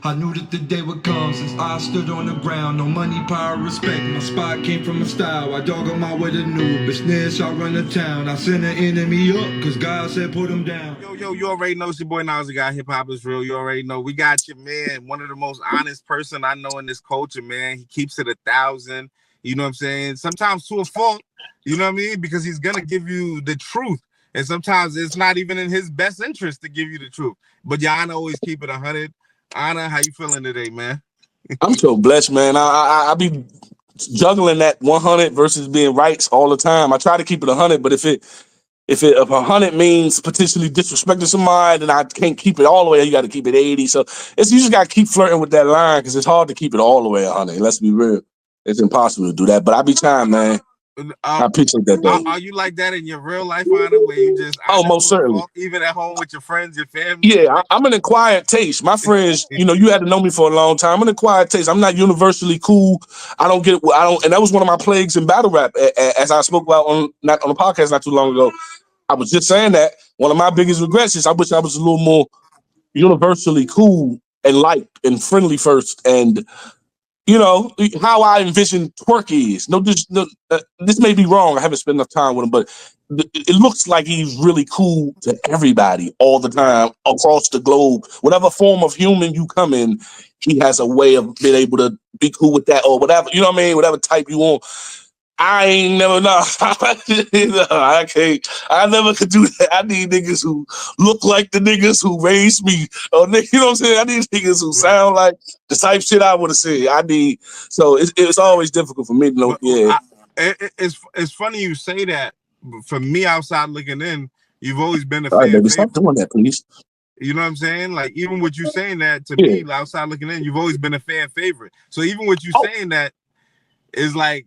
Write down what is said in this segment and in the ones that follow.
I knew that the day would come since I stood on the ground. No money, power, respect. My spot came from a style. I dog on my way to new. Bitch, snitch, I run the town. I send an enemy up, cause God said put him down. Yo, you already know it's your boy Nas, the guy, Hip Hop is Real. You already know. We got your man, one of the most honest person I know in this culture, man. He keeps it 1,000. You know what I'm saying? Sometimes to a fault, you know what I mean? Because he's going to give you the truth. And sometimes it's not even in his best interest to give you the truth. But y'all always keep it 100. Anna, how you feeling today, man? I'm so blessed, man. I be juggling that 100 versus being right all the time. I try to keep it 100, but if 100 means potentially disrespecting somebody, then I can't keep it all the way. You got to keep it 80. So you just got to keep flirting with that line because it's hard to keep it all the way 100. Let's be real. It's impossible to do that. But I be trying, man. I appreciate that, though. Are you like that in your real life, Anna, where you just... most certainly. Even at home with your friends, your family? Yeah, I'm an acquired taste. My friends, you had to know me for a long time. I'm an acquired taste. I'm not universally cool. I don't, and that was one of my plagues in battle rap, as I spoke about on the podcast not too long ago. I was just saying that one of my biggest regrets is I wish I was a little more universally cool and liked and friendly first, and how I envision Twerk is. This may be wrong. I haven't spent enough time with him, but it looks like he's really cool to everybody all the time across the globe. Whatever form of human you come in, he has a way of being able to be cool with that or whatever. You know what I mean? Whatever type you want. I ain't never know. I can't. I never could do that. I need niggas who look like the niggas who raised me. Or you know what I'm saying? I need niggas who sound like the type shit I would have said. So it's always difficult for me to know. Yeah. It's funny you say that. For me, outside looking in, you've always been a fan. All right, baby, favorite. stop doing that, please. You know what I'm saying? Like, even with you saying that, to me, outside looking in, you've always been a fan favorite. So even with you saying that, is like,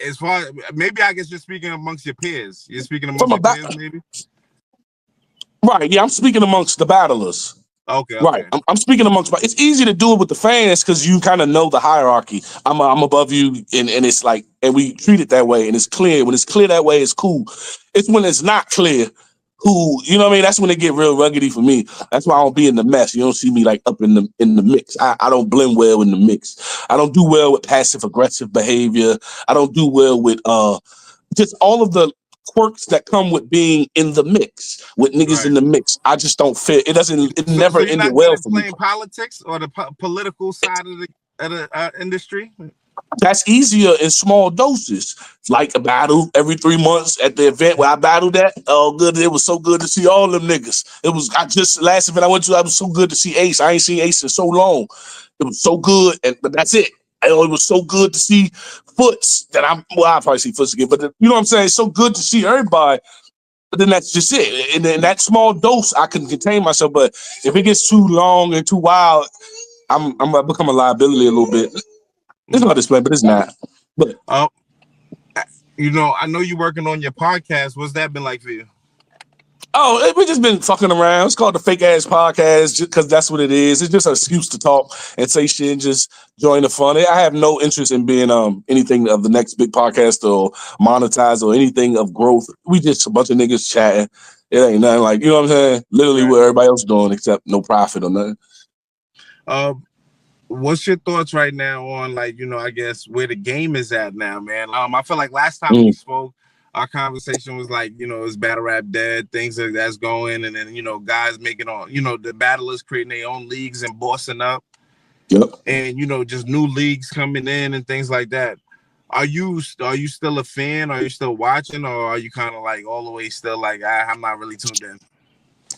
as far maybe I guess you're speaking amongst your peers. You're speaking amongst your peers, maybe? Right, yeah, I'm speaking amongst the battlers. Okay. Right, I'm speaking amongst. It's easy to do it with the fans because you kind of know the hierarchy. I'm above you, and it's like, and we treat it that way, and it's clear. When it's clear that way, it's cool. It's when it's not clear who, you know what I mean? That's when it get real ruggedy for me. That's why I don't be in the mess. You don't see me like up in the mix. I don't blend well in the mix. I don't do well with passive aggressive behavior. I don't do well with just all of the quirks that come with being in the mix with niggas in the mix. I just don't fit. It never ended well for me. Playing politics or the political side of the industry? That's easier in small doses. Like a battle every 3 months at the event where I battled at. Oh, good. It was so good to see all them niggas. Last event I went to, I was so good to see Ace. I ain't seen Ace in so long. It was so good, but that's it. It was so good to see Foots that I'll probably see Foots again, but you know what I'm saying? It's so good to see everybody. But then that's just it. And in that small dose, I can contain myself. But if it gets too long and too wild, I'm gonna become a liability a little bit. It's hard to explain, but it's not. But I know you're working on your podcast. What's that been like for you? Oh, we just been fucking around. It's called the Fake Ass Podcast because that's what it is. It's just an excuse to talk and say shit and just join the fun. I have no interest in being anything of the next big podcast or monetize or anything of growth. We just a bunch of niggas chatting. It ain't nothing like, you know what I'm saying? Literally what everybody else doing except no profit or nothing. What's your thoughts right now on, like, I guess where the game is at now, man? I feel like last time we spoke, our conversation was like, is battle rap dead? Things that's going, and then guys making on, the battlers creating their own leagues and bossing up, and just new leagues coming in and things like that. Are you still a fan? Are you still watching, or are you kind of like all the way still like I'm not really tuned in?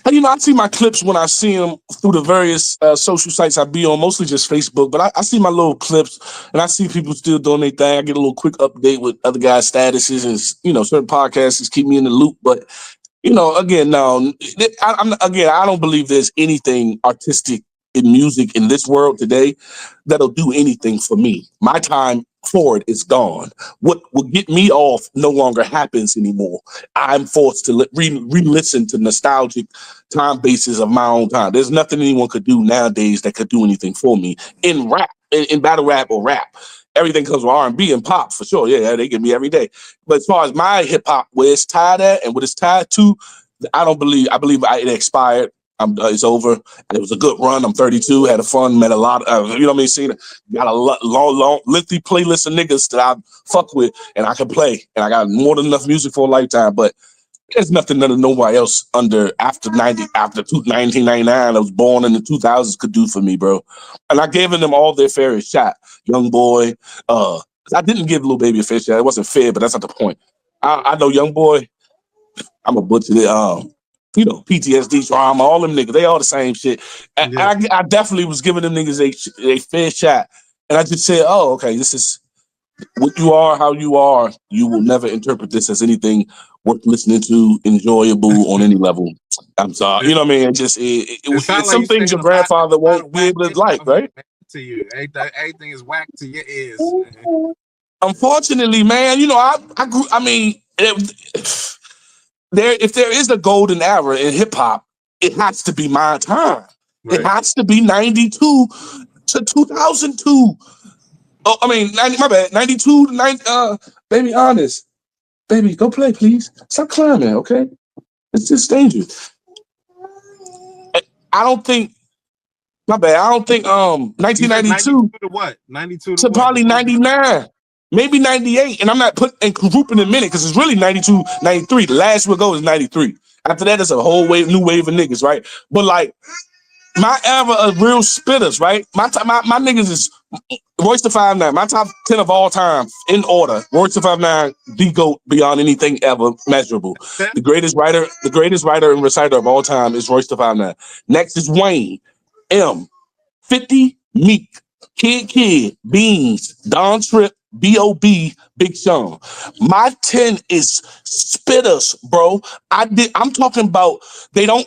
I see my clips when I see them through the various social sites I be on, mostly just Facebook. But I see my little clips, and I see people still doing their thing. I get a little quick update with other guys' statuses, and certain podcasts keep me in the loop. But again, no, I don't believe there's anything artistic in music in this world today that'll do anything for me. My time forward is gone. What will get me off no longer happens anymore. I'm forced to re-listen to nostalgic time bases of my own time. There's nothing anyone could do nowadays that could do anything for me in rap, in battle rap or rap. Everything comes with R&B and pop for sure. Yeah, they get me every day. But as far as my hip hop, where it's tied at and what it's tied to, I believe it expired. It's over. It was a good run. I'm 32. Had a fun. Met a lot. You know what I mean? Seen got a long, lengthy playlist of niggas that I fuck with, and I can play. And I got more than enough music for a lifetime. But there's nothing that nobody else after 1999. I was born in the 2000s could do for me, bro. And I gave them all their fair shot. Young Boy. I didn't give Lil Baby a fair shot. It wasn't fair, but that's not the point. I know Young Boy. I'm a butcher it. You know, PTSD, trauma, all them niggas, they all the same shit. Yeah. I definitely was giving them niggas a fair shot. And I just said, oh, okay, this is what you are, how you are. You will never interpret this as anything worth listening to, enjoyable on any level. I'm sorry. You know what I mean? It's like some things your a grandfather lot won't of be able to like, right? To you. Everything is whack to your ears. Unfortunately, man, you know, I grew, I mean, if there is a golden era in hip hop, it has to be my time. Right. It has to be 92 to 2002. Oh, I mean, 90, my bad, 92 to 90. Baby, honest. Baby, go play, please. Stop climbing, okay? It's just dangerous. I don't think, my bad, I don't think 1992 to what? 92 to probably 99. Maybe 98, and I'm not grouping in a minute because it's really 92, 93. The last we'll go is 93. After that, it's a whole new wave of niggas, right? But like my era of real spitters, right? My niggas is Royce the 5'9". My top 10 of all time in order. Royce the 5'9", the GOAT beyond anything ever measurable. The greatest writer and reciter of all time is Royce the 5'9". Next is Wayne, M, 50, Meek, Kid, Beans, Don Trip, B.O.B., Big Sean. My 10 is spitters, bro. I'm talking about they don't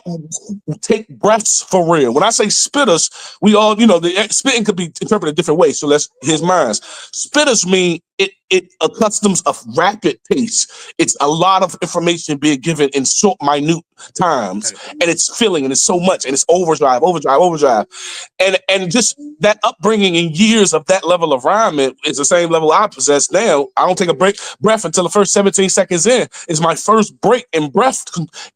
take breaths for real. When I say spitters, we all, you know, the spitting could be interpreted a different way. So here's mine. Spitters mean it accustoms a rapid pace. It's a lot of information being given in short, minute times, and it's filling, and it's so much, and it's overdrive. And just that upbringing in years of that level of rhyming is the same level I possess now. I don't take a breath until the first 17 seconds in. It's my first break in breath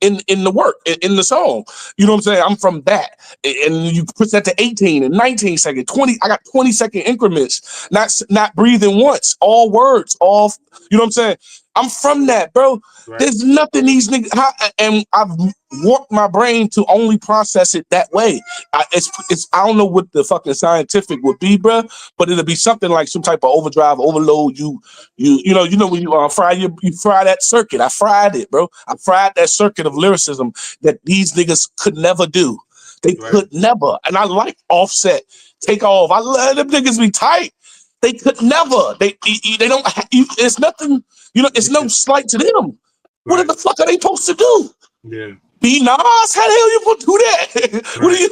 in the work, in the song. You know what I'm saying? I'm from that. And you push that to 18 and 19 seconds, 20. I got 20-second increments, not breathing once, all words, all, you know what I'm saying? I'm from that, bro. Right. There's nothing these niggas, and I've warped my brain to only process it that way. I don't know what the fucking scientific would be, bro, but it'll be something like some type of overdrive, overload. You know when you fry that circuit. I fried it, bro. I fried that circuit of lyricism that these niggas could never do. They could never. And I like Offset, Take Off. I let them niggas be tight. They could never. They don't. It's nothing. You know. It's no slight to them. What the fuck are they supposed to do? Yeah. Be Nas, how the hell you gonna do that? What do you?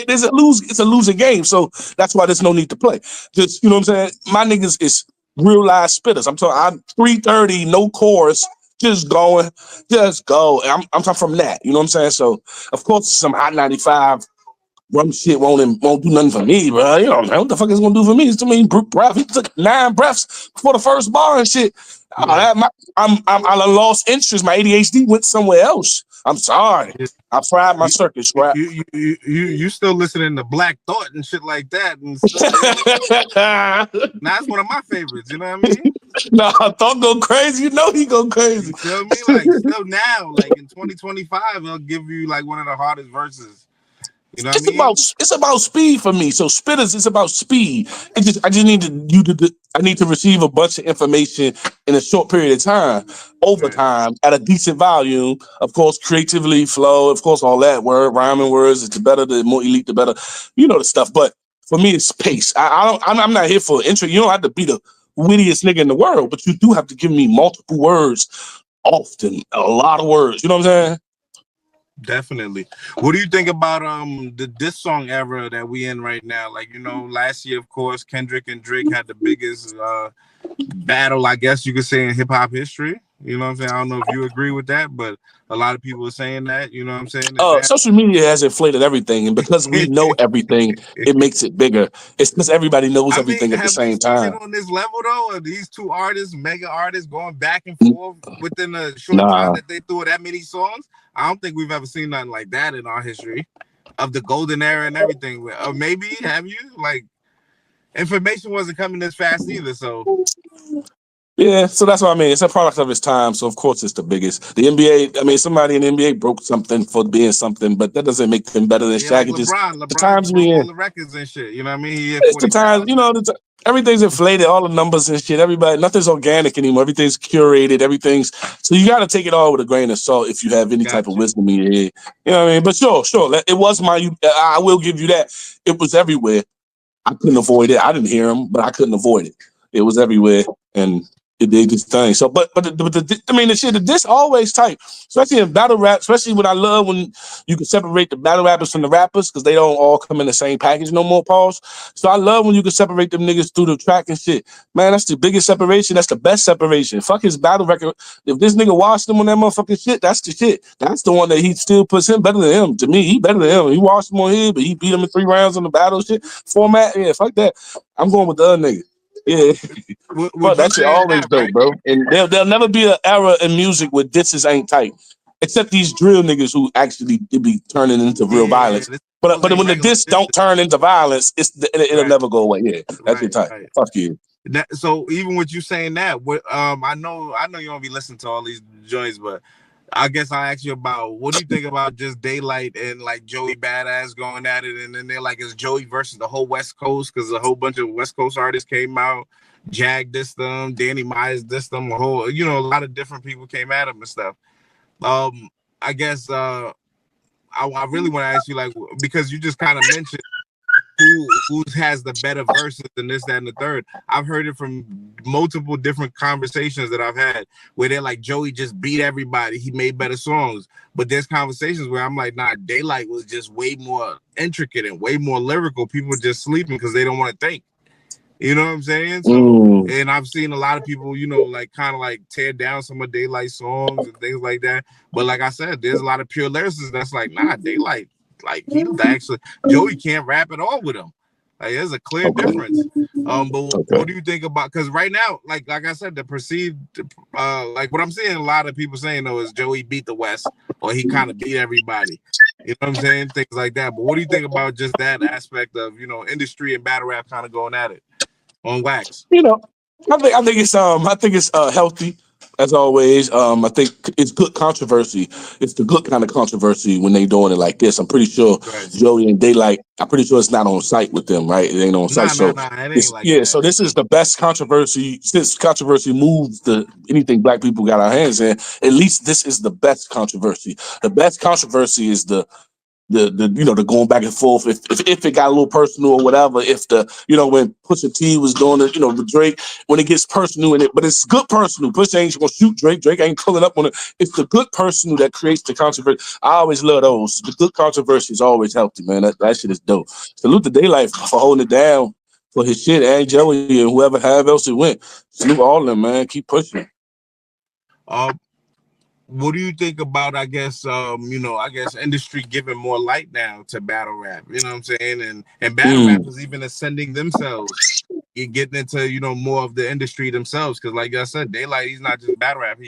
It's a losing game. So that's why there's no need to play. Just, you know what I'm saying. My niggas is real live spitters. I'm talking. I'm 330, no chorus, just going, just go. And I'm talking from that. You know what I'm saying. So of course some Hot 95. Rum shit won't do nothing for me, bro. You know what the fuck is gonna do for me? It's too many breath. He took 9 breaths before the first bar and shit. I lost interest. My ADHD went somewhere else. I'm sorry. I fried my circuits, right? You still listening to Black Thought and shit like that? And that's one of my favorites. You know what I mean? Nah, Thought go crazy. You know he go crazy. You feel me? Like still now, like in 2025, he'll give you like one of the hardest verses. You know what I mean? It's about speed for me. So spitters, it's about speed. I just need I need to receive a bunch of information in a short period of time, over time, at a decent volume. Of course, creatively, flow, of course, all that rhyming words. The better, the more elite, the better. You know the stuff. But for me, it's pace. I'm not here for intro. You don't have to be the wittiest nigga in the world, but you do have to give me multiple words, often, a lot of words. You know what I'm saying? Definitely. What do you think about the diss song era that we in right now? Like, you know, last year, of course, Kendrick and Drake had the biggest battle, I guess you could say, in hip hop history. You know what I'm saying? I don't know if you agree with that, but a lot of people are saying that. You know what I'm saying? Social media has inflated everything, and because we know everything, it makes it bigger. It's because everybody knows everything at the same time. On this level, though, are these two artists, mega artists, going back and forth within a short time that they threw that many songs? I don't think we've ever seen nothing like that in our history. of the golden era and everything. Maybe have you like information wasn't coming this fast either, so. Yeah, so that's what I mean. It's a product of its time, so of course it's the biggest. The NBA, I mean, somebody in the NBA broke something for being something, but that doesn't make them better than Yeah, like Shaq. It's just LeBron. the LeBron times broke we all in. the records and shit. You know what I mean? He hit It's the times, 40,000. everything's inflated, all the numbers and shit. Everybody, nothing's organic anymore. Everything's curated. Everything's so you got to take it all with a grain of salt if you have any type of Gotcha. wisdom in your head. You know what I mean? But sure, it was I will give you that. It was everywhere. I couldn't avoid it. I didn't hear him, but I couldn't avoid it. It was everywhere, and it did its thing. So, but the diss always tight, especially in battle rap. Especially when I love when you can separate the battle rappers from the rappers because they don't all come in the same package no more. Pause. So I love when you can separate them niggas through the track and shit. Man, that's the biggest separation. That's the best separation. Fuck his battle record. If this nigga washed him on that motherfucking shit, that's the shit. That's the one that he still puts him better than him. To me, he better than him. He washed him on here, but he beat him in 3 rounds on the battle shit format. Yeah, fuck that. I'm going with the other nigga. Yeah. But that shit always dope, right? Bro. And there'll never be an era in music where disses ain't tight. Except these drill niggas who actually be turning into real violence. But when the diss don't turn into violence, it'll never go away. Yeah, that's shit tight. Right. Fuck you. So even with you saying that, I know you don't be listening to all these joints, but I guess I'll ask you about what do you think about just Daylyt and like Joey Badass going at it, and then they're like, it's Joey versus the whole West Coast because a whole bunch of West Coast artists came out. Jag dissed them, Danny Myers dissed them, a lot of different people came at him and stuff. I guess I really want to ask you, like, because you just kind of mentioned who has the better verses and this, that, and the third. I've heard it from multiple different conversations that I've had where they're like, Joey just beat everybody. He made better songs. But there's conversations where I'm like, nah, Daylyt was just way more intricate and way more lyrical. People just sleeping because they don't want to think. You know what I'm saying? So, and I've seen a lot of people, like kind of like tear down some of Daylyt songs and things like that. But like I said, there's a lot of pure lyricists that's like, nah, Daylyt, like he actually, Joey can't rap at all with him. Like there's a clear difference. But what do you think about? Because right now, like I said, the perceived, like what I'm seeing a lot of people saying though is Joey beat the West, or he kind of beat everybody. You know what I'm saying? Things like that. But what do you think about just that aspect of industry and battle rap kind of going at it on wax? I think it's healthy as always. I think it's good controversy. It's the good kind of controversy when they doing it like this. I'm pretty sure Joey and Daylyt, I'm pretty sure it's not on site with them, right? It ain't on site. It ain't like that. So this is the best controversy since controversy moves anything black people got our hands in. At least this is the best controversy. The best controversy is the going back and forth. If it got a little personal or whatever, when Pusha T was doing it, with Drake, when it gets personal in it, but it's good personal. Pusha ain't gonna shoot Drake. Drake ain't pulling up on it. It's the good personal that creates the controversy. I always love those. The good controversy is always healthy, man. That shit is dope. Salute to Daylyt for holding it down for his shit, and Joey and however else it went. Salute all of them, man. Keep pushing. What do you think about, I guess industry giving more light now to battle rap, you know what I'm saying? And battle rappers even ascending themselves, getting into, more of the industry themselves. Cause like I said, Daylyt, he's not just battle rap.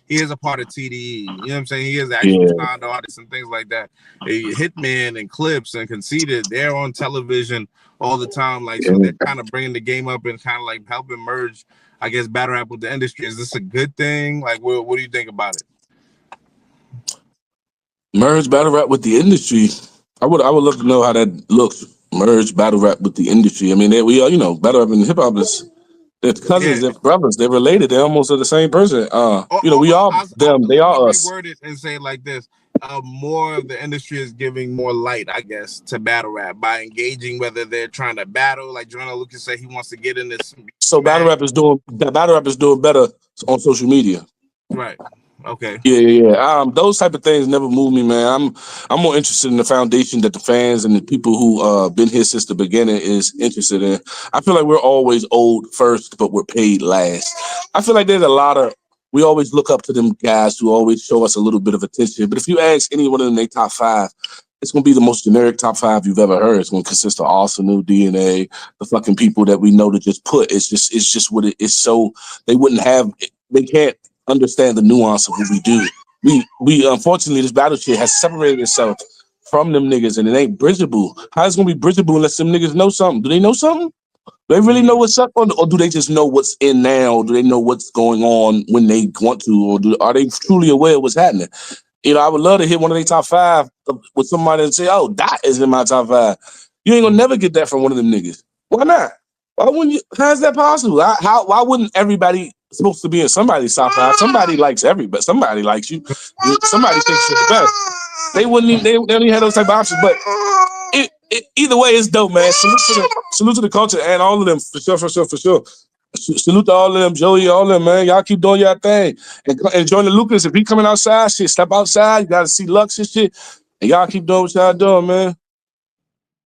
He is a part of TDE, you know what I'm saying? He is actual signed artists and things like that. Hitman and Clips and Conceited, they're on television all the time. Like, so they're kind of bringing the game up and kind of like helping merge, I guess, battle rap with the industry. Is this a good thing? Like, what do you think about it? Merge battle rap with the industry. I would love to know how that looks. Merge battle rap with the industry. I mean, we all battle rap and hip hop is they're cousins, they're brothers, they're related, they're almost the same person. We all them, they are us. Reword it and say it like this: more of the industry is giving more light, I guess, to battle rap by engaging, whether they're trying to battle, like Jonah Lucas said, he wants to get in this. So battle rap is doing better on social media. Right. Okay. Yeah. Those type of things never move me, man. I'm more interested in the foundation that the fans and the people who been here since the beginning is interested in. I feel like we're always old first, but we're paid last. I feel like there's we always look up to them guys who always show us a little bit of attention. But if you ask anyone in their top 5, it's gonna be the most generic top 5 you've ever heard. It's gonna consist of Arsenal, DNA, the fucking people that we know to just put. It's just what it is. So they can't understand the nuance of what we do. We unfortunately, this battle shit has separated itself from them niggas, and it ain't bridgeable. How it's gonna be bridgeable unless them niggas know something? Do they know something? Do they really know what's up, or do they just know what's in now? Do they know what's going on when they want to, or are they truly aware of what's happening? You know, I would love to hit one of their top 5 with somebody and say, "Oh, that is in my top 5." You ain't gonna never get that from one of them niggas. Why not? Why wouldn't you? How's that possible? Why wouldn't everybody supposed to be in somebody's top 5? Somebody likes everybody. Somebody likes you. Somebody thinks you're the best. They wouldn't even. They don't even have those type of options. But either way, it's dope, man. Salute to the culture and all of them for sure. Salute to all of them, Joey, all of them, man. Y'all keep doing your thing. And join the Lucas. If he coming outside, shit, step outside. You gotta see Lux and shit. And y'all keep doing what y'all doing, man.